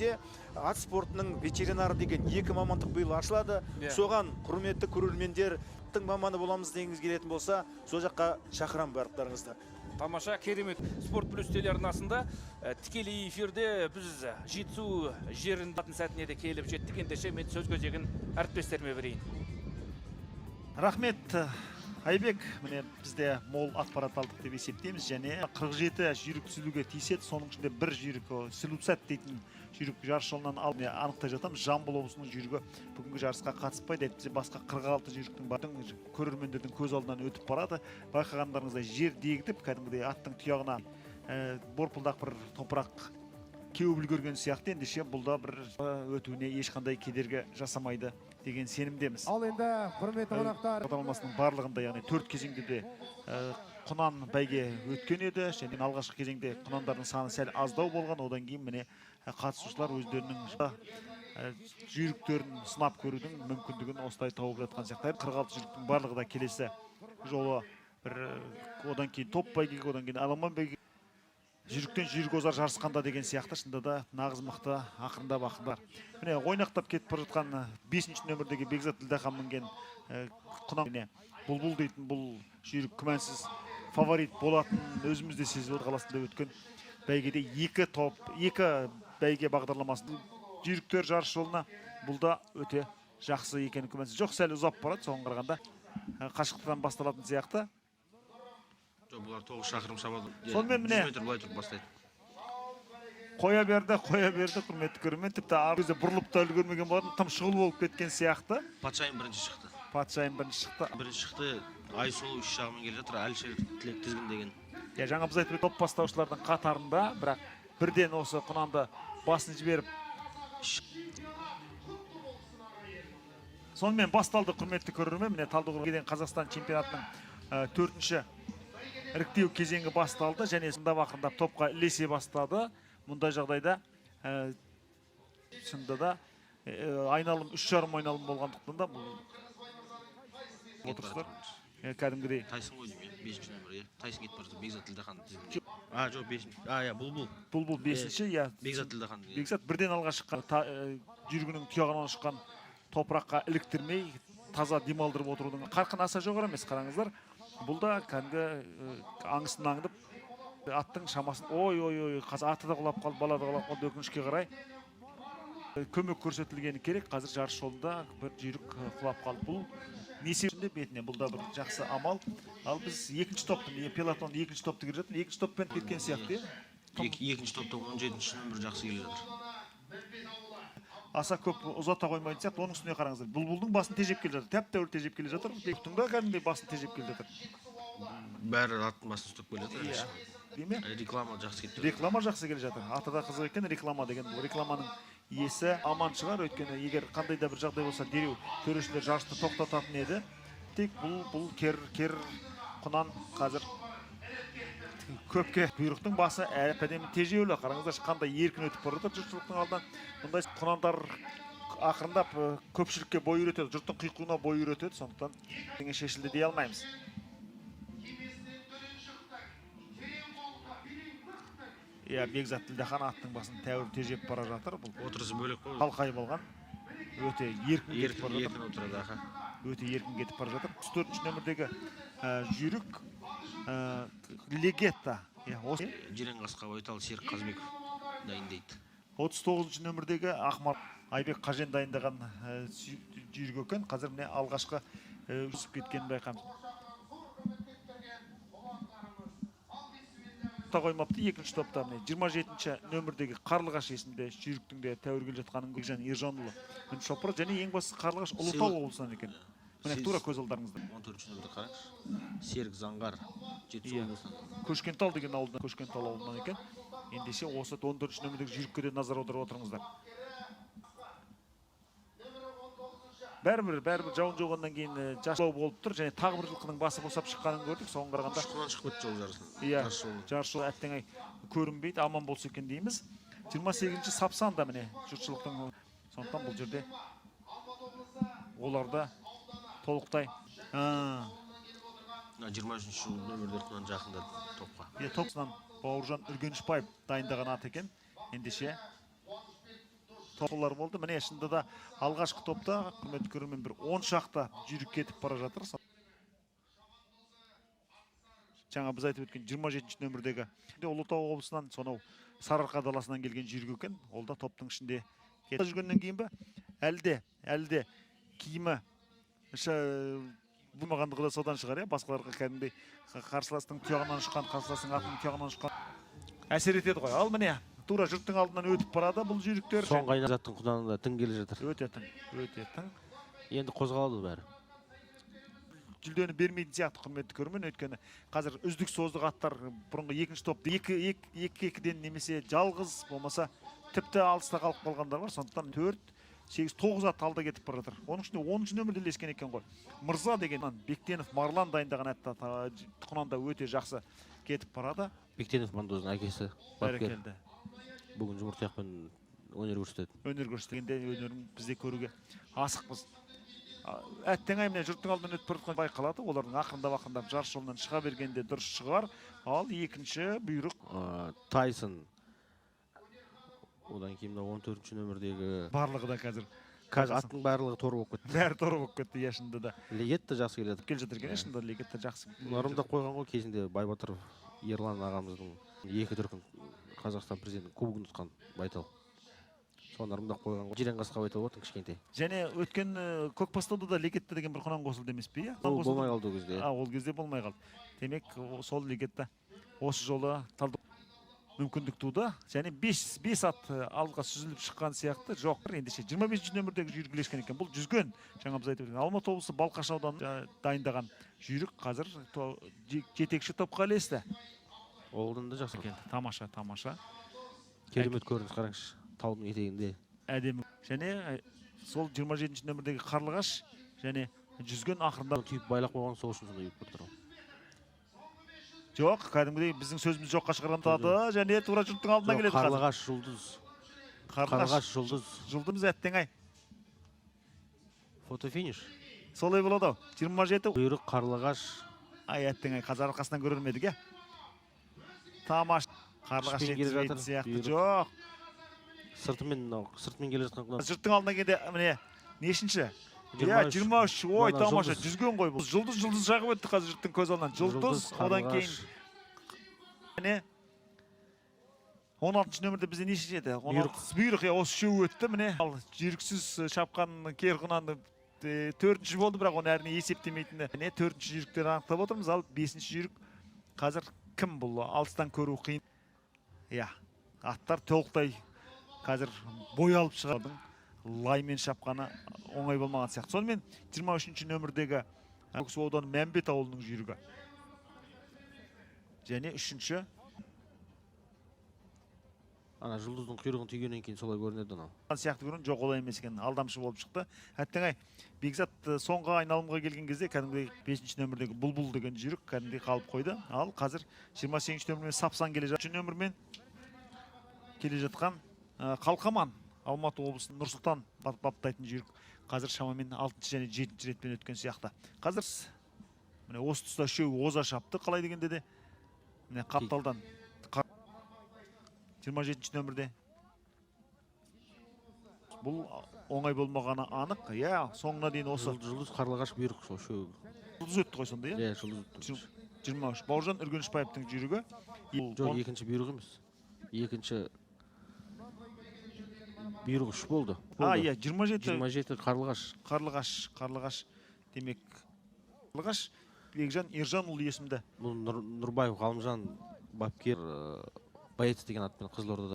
негізінде ат спортының ветеринары деген 2 мамандық биыл ашылады. Соған құрметті көрермендер маманы боламыз дегіңіз келетін болса, сол жаққа шақырам барлықтарыңызды. Тамаша, керемет. Спорт плюс телеарнасында тікелей эфирде біз жетісу жерін сәтіне де келіп жеттік. Ендеше мен сөз көзегін әріптестеріме берейін. Рахмет, Айбек. Міне бізде мол ақпарат алдық деп есептейміз, және 47 жүйрік сүлуге тиіседі. Соның ішінде бір жүйрік Сүлусат дейтін жүйрік жарыс жолынан анықтай жатамыз. Жамбыл облысының жүйрігі бүгінгі жарысқа қатыспайды. Әйтпесе басқа 46 жүйріктің бардың көрермендердің көз алдынан өтіп барады. Байқағандарыңыздай жер дегдіп, кәдімгідей аттың тұяғына борпылдақ бір топырақ кеуіп үлгерген сияқты. Ендеше бұлда бір өтуіне ешқандай кедергі жасамайды деген сенімдеміз. Ал енді құрметті қонақтар, бағдарламасының барлығында, яғни 4 кезеңде де құнан бәйге өткен еді, және алғашқы кезеңде құнандардың саны сәл аздау болған. Одан кейін міне қатысушылар өздерінің жүйріктерін сынап көрудің мүмкіндігін осылай тауып жатқан сияқты. 46 жүйріктің барлығы да келесі жолы одан кейін топ бәйгеге, одан кейін аламан бәйге жүйріктен жүйрік озар жарысқанда деген сияқты. Шында да нағыз мықты ақырындап. Міне ойнақтап кетіп бара жатқан 5-ші нөмірдегі Бекзат Ділдахан мінген құнан Бұлбұл дейтін бұл жүйрік күмәнсіз фаворит болатын өзіміз де сезіп қаласында өткен бәйгеде 2 бәйге бағдарламасының жүйріктер жарыс жолына бұл да өте жақсы екені күмәнсіз. Жоқ, сәл ұзап барады, соған қарағанда қашықтықтан басталатын сияқты. Бұлар 9 шақырым шамалы. Сонымен міне 100 метр былай тұрып бастайды. Қоя берді, құрметті көрермен. Тіпті арызда бұрылып та үлгермеген болатын, тым шұғыл болып кеткен сияқты. Патшайым бірінші шықты. Бірінші шықты. Айсұлу 3 жағымен келе жатыр, Әлішер Тілек Тізгін деген. Жаңа біз айтып топ бастаушылардың қатарында, бірақ бірден осы құнанды басын жіберіп. Сонымен басталды, құрметті көрермен. Міне Талдықорған Қазақстан чемпионатының 4-ші іріктеу кезеңі басталды, және сонда ақырындап топқа ілесе бастады. Мұндай жағдайда шынында да айналым 3,5 айналым болғандықтан да бұл отырыстар кәдімгідей. Тайсын ғой деймін, 5-ші нөмір, Тайсын кетіп барды, Бекзат Ділдахан. Жоқ, 5-ші. Бұлбұл. Бұлбұл 5-ші, Бекзат Ділдахан. Бекзат бірден алға шыққан, жүргінің тұяғынан шыққан топыраққа іліктірмей, таза демалдырып отырудың қарқын аса жоғары емес, қараңыздар. Бұл да кәдімгі аңысын аңдып, аттың шамасын, қазір аты да құлап қалды, бала да құлап қалды, өкінішке қарай. Көмек көрсетілгені керек, қазір жарыс жолында бір жүйрік құлап қалды. Бұл несебінде бетіне, бұл да бір жақсы амал. Ал біз екінші топтың, пелотонды екінші топты келе жатыр, екінші топпен кеткен сияқты. Екінші топта 17-ші нөмір жақсы келе жатыр. Аса көп ұзата қоймайтын сияқты. Оның үстіне қараңыздар, Бұлбұлдың басын тежеп келе жатыр, тәп-тәуір тежеп келе жатыр. Бұлбұлдың да кәдімгідей басын тежеп келе жатыр. Бәрі аттың басын ұстап келе жатыр. Реклама жақсы кетті. Реклама жақсы келе жатыр. Аты да қызық екен, реклама деген. Бұл рекламаның иесі аман шығар, өйткені егер қандай да бір жағдай болса, дереу төрешілер жарысты тоқтататын еді. Тек бұл кер құнан қазір көпке бұйрықтың басы әдемі тежеулі. Қараңыздар, қандай еркін өтіп бара жатыр жұртшылықтың алдынан. Мұндай құнандар ақырындап көпшілікке бой үйретеді, жұрттың қиқуына бой үйретеді. Сондықтан ең шешілді дей алмаймыз. Бекзат Ділдахан аттың басын тәуір тежеп бара жатыр. Бұл отырысы бөлек қой. Қалқай болған. Өте еркін кетіп бара жатыр. Өте еркін кетіп бара жатыр. 34-ші нөмірдегі жүйрік Легетта. Жирен қасқа Ойтал Серік Қазбеков дайындайды. 39-ші нөмірдегі Ақмар Айбек Қажен дайындаған жүйрік екен. Қазір міне алғашқы үсіп кеткенін байқаймыз. Қоймапты екінші топта 27-ші нөмірдегі Қарлығаш есімді жүйріктің де тәуір келе жатқанын Бекжан Ержанұлы мін шопырады, және ең бастысы Қарлығаш Ұлытау облысынан екен. Міне тура көз алдарыңызда. 14-ші нөмірді қараңыз. Серік Заңғар Жетісу облысынан. Көшкентал деген ауылдан, Көшкентал ауылынан екен. Ендеше осы 14-ші нөмірдегі жүйрікке де назар аударып отырыңыздар. Бәрібір жауын жауғаннан кейін жасылау болып тұр, және тағы бір жылқының басы босап шыққанын көрдік. Соған қарағанда құнан шығып өтті жол жарысынан. Жарыс жолы әттең көрінбейді, аман болса екен дейміз. 28-ші Сапсан да міне жұртшылықтың, сондықтан бұл жерде оларда толықтай 23-ші нөмірлер құнан жақында топқа. Топсынан Бауыржан Үргенішбаев дайындаған ат екен. Ендеше топтар болды. Міне шынында да алғашқы топта құрметті көрермен бір 10 шақты жүйрік кетіп бара жатыр. Жаңа біз айтып өткен 27-ші нөмірдегі Ұлытау облысынан сонау Сарыарқа даласынан келген жүйрік екен. Ол да топтың ішінде кетіп жүргеннен кейін бе әлде киімі болмағандығы да содан шығар, басқаларға кәдімгідей қарсыластың тұяғынан ұшқан, қарсыластың атының тұяғынан ұшқан әсер етеді ғой. Ал міне тура жұрттың алдынан өтіп барады бұл жүйріктер. Соңғы айна заттың құданында тың келе жатыр. Өте тың. Енді қозғалады бәрі. Жүлдені бермейтін сияқты құрметті көрермен, өйткені қазір үздік создық аттар бұрынғы екінші топты 2-2-ден немесе жалғыз болмаса тіпті алыста қалып қалғандар бар. Сондықтан 4, 8, 9 ат алда кетіп бара жатыр. Оның ішінде 10-шы нөмірде ілескен екен ғой. Мырза деген Бектенов Марлан дайындаған атта тұқынанда өте жақсы кетіп барады. Бектенов Мандоздың әкесі бапкер. Бәрекелді. Бүгін жұмыртқақпен өнер көрсетеді. Өнер көрсетгенде өнерін бізде көруге асықпыз. Әттең міне жұрттың алдынан өтіп бара жатқан байқалады. Олардың ақырындап жарыс жолынан шыға бергенде дұрыс шығар. Ал екінші бұйрық Тайсон. Одан кейін 14-ші нөмірдегі барлығы да қазір аттың барлығы торы болып кетті. бәрі торы болып кетті шынында да. Легетта жақсы келеді. Келе жатыр екен, шынында Легетта жақсы. Нарымда қойған ғой кезінде Байбатыров Ерлан ағамыздың 2 дүркін Қазақстан президентінің кубогын ұтқан Байтал. Сонарымда қойған ғой. Жиренқасқа Байтал болатын кішкентай. Және өткен Көкбастауда да Легетта деген бір құнан қосылды емес пе? Ол болмай қалды ол кезде. Ол кезде болмай қалды. Демек сол Легетта осы жолы мүмкіндік туды. Және 5 ат алға сүзіліп шыққан сияқты. Жоқ, ендеше 25-ші нөмірдегі жүйрік ілескен екен. Бұл жүзген. Жаңа біз айтып өткен Алматы облысы Балқаш ауданынан дайындаған жүйрік қазір жетекші топқа ілесті. Олдың да жақсы. Тамаша. Керемет көрініс қараңызшы. Таудың етегінде. Әдемі. Және сол 27-ші нөмірдегі Қарлығаш және жүзген ақырында түйіп байлақ болған сол үшін сонда үйіп тұр. Жоқ, кәдімгідей біздің сөзіміз жоққа шығарғандады және тура жұрттың алдына келеді қазір. Қарлығаш жұлдыз. Қарлығаш жұлдыз. Жұлдыз әттең Фотофиниш. Солай болады. 27 бұйрық Қарлығаш. Әттең қазір арқасынан көрермедік, Тамаш. Қарлығаш жеткізбейтін сияқты. Жоқ. Сыртымен келе жатқан құнан. Жұрттың алдына келді, міне, нешінші? 23. Ой, тамаша, жүзген ғой бұл. Жұлдыз жағып өтті қазір жұрттың көз алдынан. Жұлдыз, одан кейін міне 16-ші нөмірде бізде неше еді? Бұйрық, осы үшеуі өтті, міне. Ал жүйріксіз шапқан кер құнан 4-ші болды, бірақ оны әріне есептемейтіні. Міне 4-ші жүйріктер анықтап отырмыз, ал 5-ші жүйрік қазір кім бұл? Алыстан көру қиын. Аттар толықтай қазір бой алып шығардың. Лаймен шапқаны оңай болмаған сияқты. Сонымен 23-ші нөмірдегі Көксу ауданы Мәмбет ауылының жүйрігі. Және 3-ші жұлдыздың құйрығын түйгеннен кейін солай көрінеді анау. Сияқты көрін жоқ олай емес екен, алдамшы болып шықты. Әттең Бекзат соңғы айналымға келген кезде кәдімгідей 5-ші нөмірдегі Бұлбұл деген жүйрік кәдімгідей қалып қойды. Ал қазір 28-ші нөмірмен Сапсан келе жатқан. 3-ші нөмірмен келе жатқан Қалқаман. Алматы облысының Нұрсұлтан баптайтын жүйрік қазір шамамен 6-ші және 7-ші ретпен өткен сияқты. Қазір міне осы тұста үшеуі оза шапты, қалай дегенде де міне Қапталдан 27-ші нөмірде. Бұл оңай болмағаны анық. Соңына дейін осы Жұлдыз Қарлығаш бұйрық үшеуі. Жұлдыз өтті ғой сонда, Жұлдыз өтті. 23. Бауыржан Үргенішбаевтың жүйрігі. Жоқ, екінші бұйрық емес. Екінші бұйрық 3 болды. 27 Қарлығаш. Демек Қарлығаш Бекжан Ержанұлы есімді. Бұл Нұрбаев Ғалымжан бапкер Боец деген атпен Қызылордада